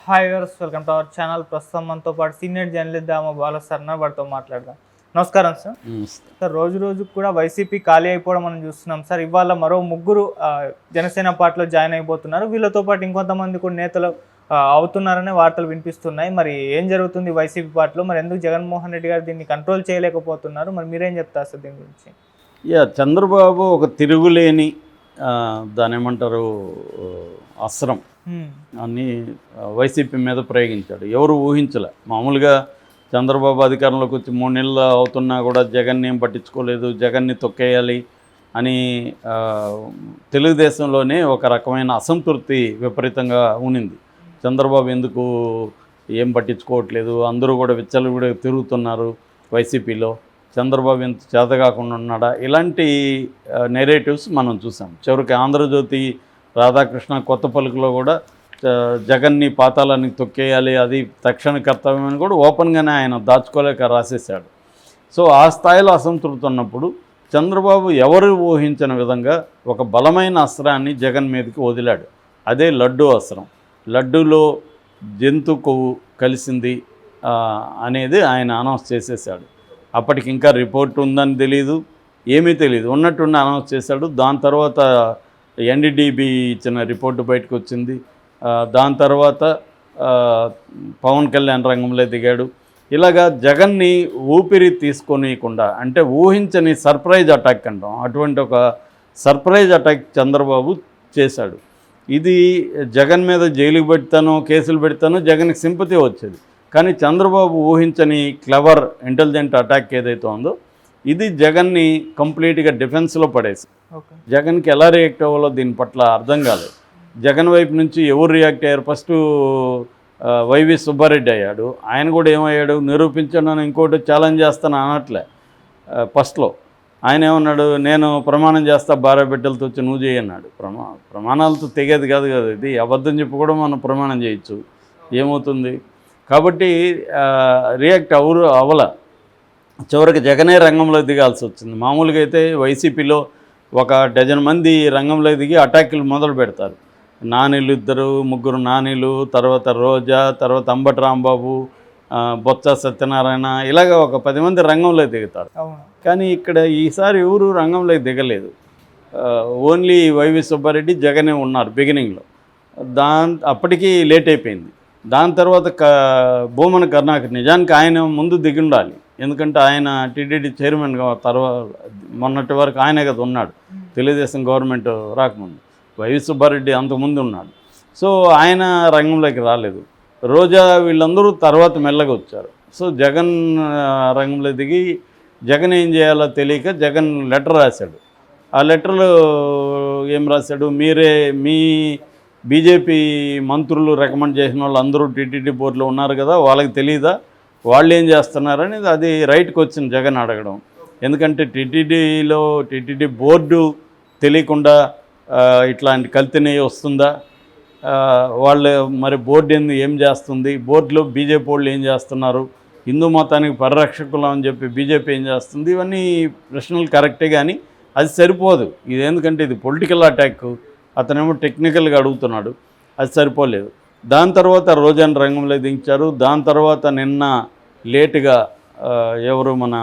Hi viewers, welcome to our channel. ప్రస్తుతం మనతో పాటు సీనియర్ జర్నలిస్ట్ దామ బాల సార్ ఉన్నారు. వారితో మాట్లాడదాం. నమస్కారం సార్. సార్, రోజు రోజుకు కూడా వైసీపీ ఖాళీ అయిపోవడం మనం చూస్తున్నాం సార్. ఇవాళ మరో ముగ్గురు జనసేన పార్టీలో జాయిన్ అయిపోతున్నారు. వీళ్ళతో పాటు ఇంకొంతమంది కూడా నేతలు అవుతున్నారనే వార్తలు వినిపిస్తున్నాయి. మరి ఏం జరుగుతుంది వైసీపీ పార్టీలో? మరి ఎందుకు జగన్మోహన్ రెడ్డి గారు దీన్ని కంట్రోల్ చేయలేకపోతున్నారు? మరి మీరేం చెప్తారు సార్ దీని గురించి? చంద్రబాబు ఒక తిరుగులేని దాని ఏమంటారు అస్త్రం అని వైసీపీ మీద ప్రయోగించాడు. ఎవరు ఊహించలే. మామూలుగా చంద్రబాబు అధికారంలోకి వచ్చి 3 నెలలు అవుతున్నా కూడా జగన్ని ఏం పట్టించుకోలేదు, జగన్ని తొక్కేయాలి అని తెలుగుదేశంలోనే ఒక రకమైన అసంతృప్తి విపరీతంగా ఉనింది. చంద్రబాబు ఎందుకు ఏం పట్టించుకోవట్లేదు, అందరూ కూడా విచ్చలవిడిగా తిరుగుతున్నారు వైసీపీలో, చంద్రబాబు ఎంత చేతగాకుండా ఉన్నాడా, ఇలాంటి నెరేటివ్స్ మనం చూసాం. చివరికి ఆంధ్రజ్యోతి రాధాకృష్ణ కొత్త పలుకులో కూడా జగన్ని పాతాలని తొక్కేయాలి, అది తక్షణ కర్తవ్యం అని కూడా ఓపెన్గానే ఆయన దాచుకోలేక రాసేశాడు. సో ఆ స్థాయిలో అసంతృప్తి ఉన్నప్పుడు చంద్రబాబు ఎవరు ఊహించిన విధంగా ఒక బలమైన అస్త్రాన్ని జగన్ మీదకి వదిలాడు. అదే లడ్డూ అస్త్రం. లడ్డూలో జంతు కొవ్వు కలిసింది అనేది ఆయన అనౌన్స్ చేసేసాడు. అప్పటికి ఇంకా రిపోర్ట్ ఉందని తెలియదు, ఏమీ తెలియదు, ఉన్నట్టుండి అనౌన్స్ చేశాడు. దాని తర్వాత ఎన్డీడీబీ ఇచ్చిన రిపోర్టు బయటకు వచ్చింది. దాని తర్వాత పవన్ కళ్యాణ్ రంగంలో దిగాడు. ఇలాగా జగన్ని ఊపిరి తీసుకొనియకుండా, అంటే ఊహించని సర్ప్రైజ్ అటాక్ అంటాం, అటువంటి ఒక సర్ప్రైజ్ అటాక్ చంద్రబాబు చేశాడు. ఇది జగన్ మీద జైలుకి పెడతానో కేసులు పెడతానో జగన్కి సింపతి వచ్చేది. కానీ చంద్రబాబు ఊహించని క్లవర్ ఇంటెలిజెంట్ అటాక్ ఏదైతే ఉందో ఇది జగన్ని కంప్లీట్గా డిఫెన్స్లో పడేసి, జగన్కి ఎలా రియాక్ట్ అవ్వాలో దీని పట్ల అర్థం కాలేదు. జగన్ వైపు నుంచి ఎవరు రియాక్ట్ అయ్యారు? ఫస్ట్ వైవి సుబ్బారెడ్డి అయ్యాడు. ఆయన కూడా ఏమయ్యాడు? నిరూపించాను, ఇంకోటి ఛాలెంజ్ చేస్తాను అనట్లే. ఫస్ట్లో ఆయన ఏమన్నాడు? నేను ప్రమాణం చేస్తా, భార్య బిడ్డలతో వచ్చి నువ్వు చేయన్నాడు. ప్రమాణాలతో తెగేది కాదు కదా ఇది. అబద్ధం చెప్పి కూడా మనం ప్రమాణం చేయొచ్చు, ఏమవుతుంది? కాబట్టి రియాక్ట్ అవ్వల. చివరికి జగనే రంగంలో దిగాల్సి వచ్చింది. మామూలుగా అయితే వైసీపీలో ఒక డజన్ మంది రంగంలో దిగి అటాకులు మొదలు పెడతారు. నానీలు 2-3 నానీలు, తర్వాత రోజా, తర్వాత అంబటి రాంబాబు, బొత్స సత్యనారాయణ, ఇలాగ ఒక 10 మంది రంగంలో దిగుతారు. కానీ ఇక్కడ ఈసారి ఎవరు రంగంలో దిగలేదు. ఓన్లీ వైవి సుబ్బారెడ్డి, జగనే ఉన్నారు బిగినింగ్లో. అప్పటికి లేట్ అయిపోయింది. దాని తర్వాత భూమన కరుణాకర్, నిజానికి ఆయన ముందు దిగి ఉండాలి. ఎందుకంటే ఆయన టీటీడీ చైర్మన్గా తర్వాత మొన్నటి వరకు ఆయనే కదా ఉన్నాడు, తెలుగుదేశం గవర్నమెంట్ రాకముందు. వైవి సుబ్బారెడ్డి అంతకుముందు ఉన్నాడు. సో ఆయన రంగంలోకి రాలేదు. రోజా వీళ్ళందరూ తర్వాత మెల్లగా వచ్చారు. సో జగన్ రంగంలో దిగి జగన్ ఏం చేయాలో తెలియక జగన్ లెటర్ రాశాడు. ఆ లెటర్లో ఏం రాశాడు? మీ బీజేపీ మంత్రులు రికమెండ్ చేసిన వాళ్ళు అందరూ టీటీడీ బోర్డులో ఉన్నారు కదా, వాళ్ళకి తెలియదా వాళ్ళు ఏం చేస్తున్నారని అది రైట్కి వచ్చింది జగన్ అడగడం. ఎందుకంటే టీటీడీ బోర్డు తెలియకుండా ఇట్లాంటి కల్తీ వస్తుందా? వాళ్ళు మరి బోర్డు ఏం చేస్తుంది? బోర్డులో బీజేపీ వాళ్ళు ఏం చేస్తున్నారు? హిందూ మతానికి పరిరక్షకులు అని చెప్పి బీజేపీ ఏం చేస్తుంది? ఇవన్నీ ప్రశ్నలు కరెక్టే, కానీ అది సరిపోదు. ఇది ఎందుకంటే ఇది పొలిటికల్ అటాక్, అతనేమో టెక్నికల్గా అడుగుతున్నాడు, అది సరిపోలేదు. దాని తర్వాత రోజాను రంగంలో దించారు. దాని తర్వాత నిన్న లేటుగా ఎవరు మన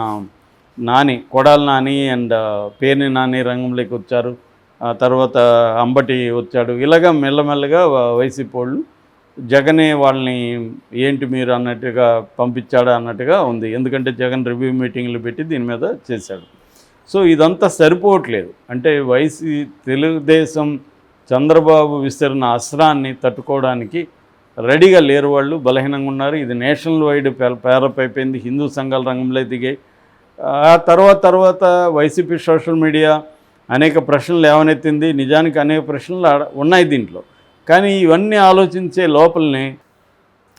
నాని, కొడాలి నాని అండ్ పేర్ని నాని రంగంలోకి వచ్చారు. తర్వాత అంబటి వచ్చాడు. ఇలాగా మెల్లమెల్లగా వైసీపీ వాళ్ళు జగనే వాళ్ళని ఏంటి మీరు అన్నట్టుగా పంపించాడా అన్నట్టుగా ఉంది. ఎందుకంటే జగన్ రివ్యూ మీటింగ్లు పెట్టి దీని మీద చేశాడు. సో ఇదంతా సరిపోవట్లేదు. అంటే తెలుగుదేశం చంద్రబాబు విసిరిన అస్త్రాన్ని తట్టుకోవడానికి రెడీగా లేరు, వాళ్ళు బలహీనంగా ఉన్నారు. ఇది నేషనల్ వైడ్ పేరప్ అయిపోయింది. హిందూ సంఘాల రంగంలో దిగాయి. ఆ తర్వాత వైసీపీ సోషల్ మీడియా అనేక ప్రశ్నలు లేవనెత్తింది. నిజానికి అనేక ప్రశ్నలు ఉన్నాయి దీంట్లో, కానీ ఇవన్నీ ఆలోచించే లోపలనే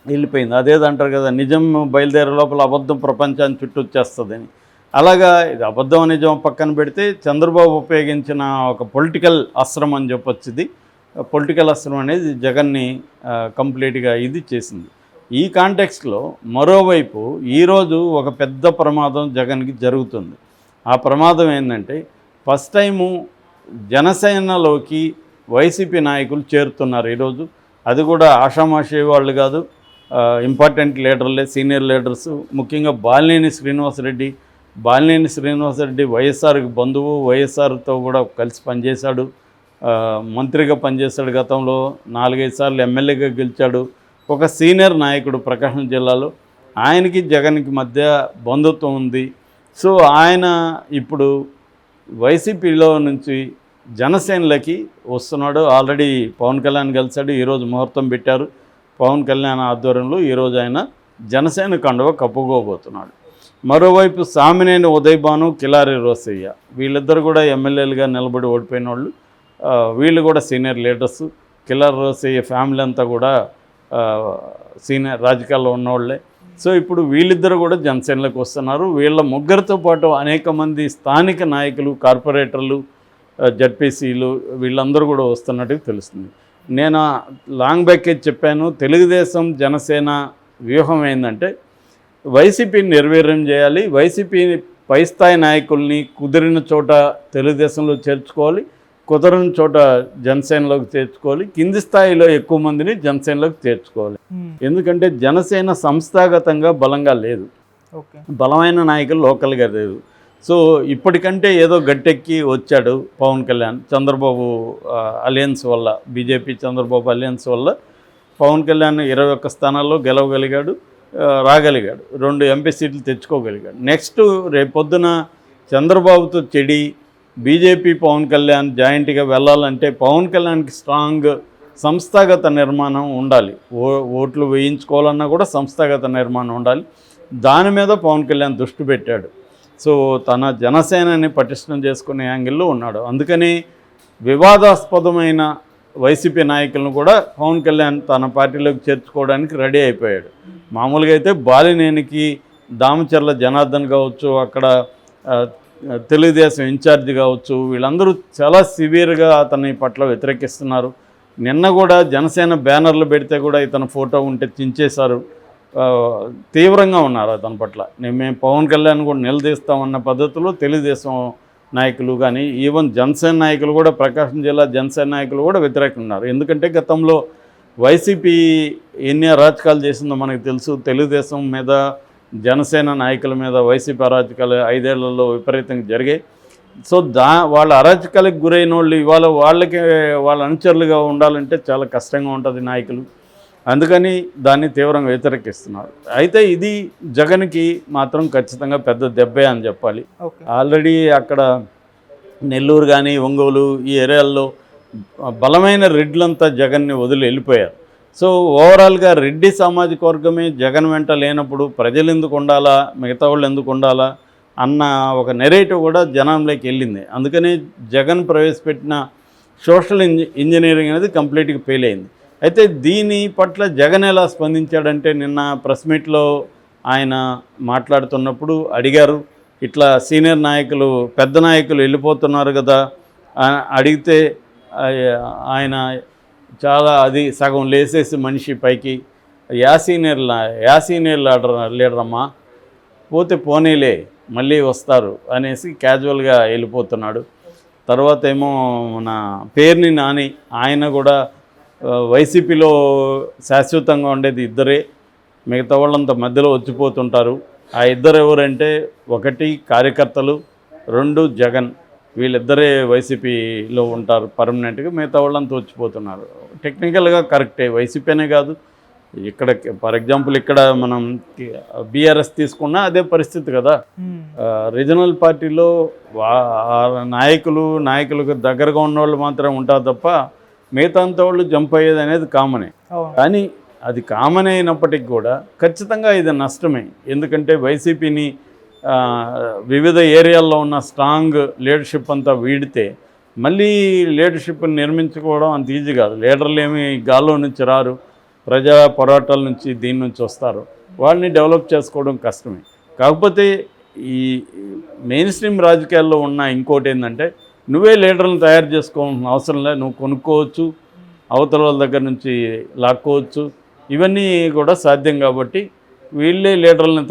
వెళ్ళిపోయింది. అదేదంటారు కదా, నిజం బయలుదేరే లోపల అబద్ధం ప్రపంచాన్ని చుట్టూ వచ్చేస్తుందని. అలాగా ఇది అబద్ధం నిజం పక్కన పెడితే చంద్రబాబు ఉపయోగించిన ఒక పొలిటికల్ అస్త్రం అని చెప్పొచ్చు. ఇది పొలిటికల్ అస్త్రం అనేది జగన్ని కంప్లీట్గా ఇది చేసింది. ఈ కాంటెక్స్ట్లో మరోవైపు ఈరోజు ఒక పెద్ద ప్రమాదం జగన్కి జరుగుతుంది. ఆ ప్రమాదం ఏంటంటే, ఫస్ట్ టైము జనసేనలోకి వైసీపీ నాయకులు చేరుతున్నారు ఈరోజు. అది కూడా ఆషామాషి వాళ్ళు కాదు, ఇంపార్టెంట్ లీడర్లే, సీనియర్ లీడర్స్. ముఖ్యంగా బాలినేని శ్రీనివాసరెడ్డి వైఎస్ఆర్కి బంధువు, వైఎస్ఆర్తో కూడా కలిసి పనిచేశాడు, మంత్రిగా పనిచేశాడు, గతంలో 4-5 సార్లు ఎమ్మెల్యేగా గెలిచాడు. ఒక సీనియర్ నాయకుడు ప్రకాశం జిల్లాలో. ఆయనకి జగన్కి మధ్య బంధుత్వం ఉంది. సో ఆయన ఇప్పుడు వైసీపీలో నుంచి జనసేనలకి వస్తున్నాడు. ఆల్రెడీ పవన్ కళ్యాణ్ కలిశాడు, ఈరోజు ముహూర్తం పెట్టారు. పవన్ కళ్యాణ్ ఆధ్వర్యంలో ఈరోజు ఆయన జనసేన కండువ కప్పుకోబోతున్నాడు. మరోవైపు సామినేని ఉదయభాను, కిలారి రోసయ్య వీళ్ళిద్దరు కూడా ఎమ్మెల్యేలుగా నిలబడి ఓడిపోయిన వాళ్ళు. వీళ్ళు కూడా senior leaders. Kilari Rosaiah family అంతా కూడా సీనియర్ రాజకీయాల్లో ఉన్నవాళ్ళే. సో ఇప్పుడు వీళ్ళిద్దరు కూడా జనసేనలోకి వస్తున్నారు. వీళ్ళ ముగ్గురితో పాటు అనేక మంది స్థానిక నాయకులు, కార్పొరేటర్లు, జడ్పీసీలు వీళ్ళందరూ కూడా వస్తున్నట్టుగా తెలుస్తుంది. నేను లాంగ్ బ్యాకే చెప్పాను, తెలుగుదేశం జనసేన వ్యూహం ఏంటంటే వైసీపీని నిర్వీర్యం చేయాలి, వైసీపీ పై స్థాయి నాయకుల్ని కుదిరిన చోట తెలుగుదేశంలో చేర్చుకోవాలి, కుదరని చోట జనసేనలోకి చేర్చుకోవాలి, కింది స్థాయిలో ఎక్కువ మందిని జనసేనలోకి చేర్చుకోవాలి. ఎందుకంటే జనసేన సంస్థాగతంగా బలంగా లేదు, బలమైన నాయకులు లోకల్గా లేదు. సో ఇప్పటికంటే ఏదో గట్టెక్కి వచ్చాడు పవన్ కళ్యాణ్, చంద్రబాబు అలయన్స్ వల్ల, బీజేపీ చంద్రబాబు అలయన్స్ వల్ల పవన్ కళ్యాణ్ 21 స్థానాల్లో గెలవగలిగాడు, రాగలిగాడు, 2 ఎంపీ సీట్లు తెచ్చుకోగలిగాడు. నెక్స్ట్ రేపొద్దున చంద్రబాబుతో చెడి బీజేపీ పవన్ కళ్యాణ్ జాయింట్గా వెళ్ళాలంటే పవన్ కళ్యాణ్కి స్ట్రాంగ్ సంస్థాగత నిర్మాణం ఉండాలి. ఓట్లు వేయించుకోవాలన్నా కూడా సంస్థాగత నిర్మాణం ఉండాలి. దాని మీద పవన్ కళ్యాణ్ దృష్టి పెట్టాడు. సో తన జనసేనని పటిష్టం చేసుకునే యాంగిల్లో ఉన్నాడు. అందుకని వివాదాస్పదమైన వైసీపీ నాయకులను కూడా పవన్ కళ్యాణ్ తన పార్టీలోకి చేర్చుకోవడానికి రెడీ అయిపోయాడు. మామూలుగా అయితే బాలినేనికి దామచర్ల జనార్దన్ కావచ్చు, అక్కడ తెలుగుదేశం ఇన్ఛార్జి కావచ్చు, వీళ్ళందరూ చాలా సివియర్గా అతని పట్ల వ్యతిరేకిస్తున్నారు. నిన్న కూడా జనసేన బ్యానర్లు పెడితే కూడా ఇతని ఫోటో ఉంటే చించేశారు. తీవ్రంగా ఉన్నారు అతని పట్ల. మేము పవన్ కళ్యాణ్ కూడా నిలదీస్తామన్న పద్ధతిలో తెలుగుదేశం నాయకులు కానీ ఈవెన్ జనసేన నాయకులు కూడా, ప్రకాశం జిల్లా జనసేన నాయకులు కూడా వ్యతిరేకంగా ఉన్నారు. ఎందుకంటే గతంలో వైసీపీ ఎన్ని అరాచకాలు చేసిందో మనకు తెలుసు. తెలుగుదేశం మీద, జనసేన నాయకుల మీద వైసీపీ అరాచకాలు 5 ఏళ్లలో విపరీతంగా జరిగాయి. సో వాళ్ళ అరాచకాలకు గురైన వాళ్ళు ఇవాళ వాళ్ళ అనుచరులుగా ఉండాలంటే చాలా కష్టంగా ఉంటుంది నాయకులు. అందుకని దాన్ని తీవ్రంగా వ్యతిరేకిస్తున్నారు. అయితే ఇది జగన్కి మాత్రం ఖచ్చితంగా పెద్ద దెబ్బే అని చెప్పాలి. ఆల్రెడీ అక్కడ నెల్లూరు కానీ ఒంగోలు ఈ ఏరియాల్లో బలమైన రెడ్లంతా జగన్ని వదిలి వెళ్ళిపోయారు. సో ఓవరాల్గా రెడ్డి సామాజిక వర్గమే జగన్ వెంట లేనప్పుడు ప్రజలు ఎందుకు ఉండాలా, మిగతా వాళ్ళు ఎందుకు ఉండాలా అన్న ఒక నెరేటివ్ కూడా జనంలోకి వెళ్ళింది. అందుకని జగన్ ప్రవేశపెట్టిన సోషల్ ఇంజనీరింగ్ అనేది కంప్లీట్గా ఫెయిల్ అయింది. అయితే దీని పట్ల జగన్ ఎలా స్పందించాడంటే, నిన్న ప్రెస్ మీట్లో ఆయన మాట్లాడుతున్నప్పుడు అడిగారు, ఇట్లా సీనియర్ నాయకులు, పెద్ద నాయకులు వెళ్ళిపోతున్నారు కదా అడిగితే ఆయన చాలా అది సగం లేసేసి మనిషి పైకి, యా సీనియర్ లీడర్ అమ్మా, పోతే పోనీలే మళ్ళీ వస్తారు అనేసి క్యాజువల్గా వెళ్ళిపోతున్నాడు. తర్వాత ఏమో మన పేర్ని నాని, ఆయన కూడా వైసీపీలో శాశ్వతంగా ఉండేది ఇద్దరే, మిగతా వాళ్ళంతా మధ్యలో వచ్చిపోతుంటారు. ఆ ఇద్దరు ఎవరంటే, ఒకటి కార్యకర్తలు, 2 జగన్, వీళ్ళిద్దరే వైసీపీలో ఉంటారు పర్మనెంట్గా, మిగతా వాళ్ళంతా వచ్చిపోతున్నారు. టెక్నికల్గా కరెక్టే, వైసీపీ అనే కాదు, ఇక్కడ ఫర్ ఎగ్జాంపుల్ ఇక్కడ మనం బీఆర్ఎస్ తీసుకున్నా అదే పరిస్థితి కదా. రీజనల్ పార్టీలో నాయకులకు దగ్గరగా ఉన్న వాళ్ళు మాత్రం ఉంటారు తప్ప మిగతా అంతా వాళ్ళు జంప్ అయ్యేది అనేది కామనే. కానీ అది కామన్ అయినప్పటికీ కూడా ఖచ్చితంగా ఇది నష్టమే. ఎందుకంటే వైసీపీని వివిధ ఏరియాల్లో ఉన్న స్ట్రాంగ్ లీడర్షిప్ అంతా వీడితే మళ్ళీ లీడర్షిప్ని నిర్మించుకోవడం అంత ఈజీ కాదు. లీడర్లు ఏమి గాల్లో నుంచి రారు, ప్రజా పోరాటాల నుంచి దీని నుంచి వస్తారు. వాళ్ళని డెవలప్ చేసుకోవడం కష్టమే. కాకపోతే ఈ మెయిన్ స్ట్రీమ్ రాజకీయాల్లో ఉన్న ఇంకోటి ఏంటంటే, నువ్వే లీడర్లను తయారు చేసుకోవాల్సిన అవసరం లేదు, నువ్వు కొనుక్కోవచ్చు, అవతల వాళ్ళ దగ్గర నుంచి లాక్కోవచ్చు, ఇవన్నీ కూడా సాధ్యం. కాబట్టి వీళ్ళే లీడర్లను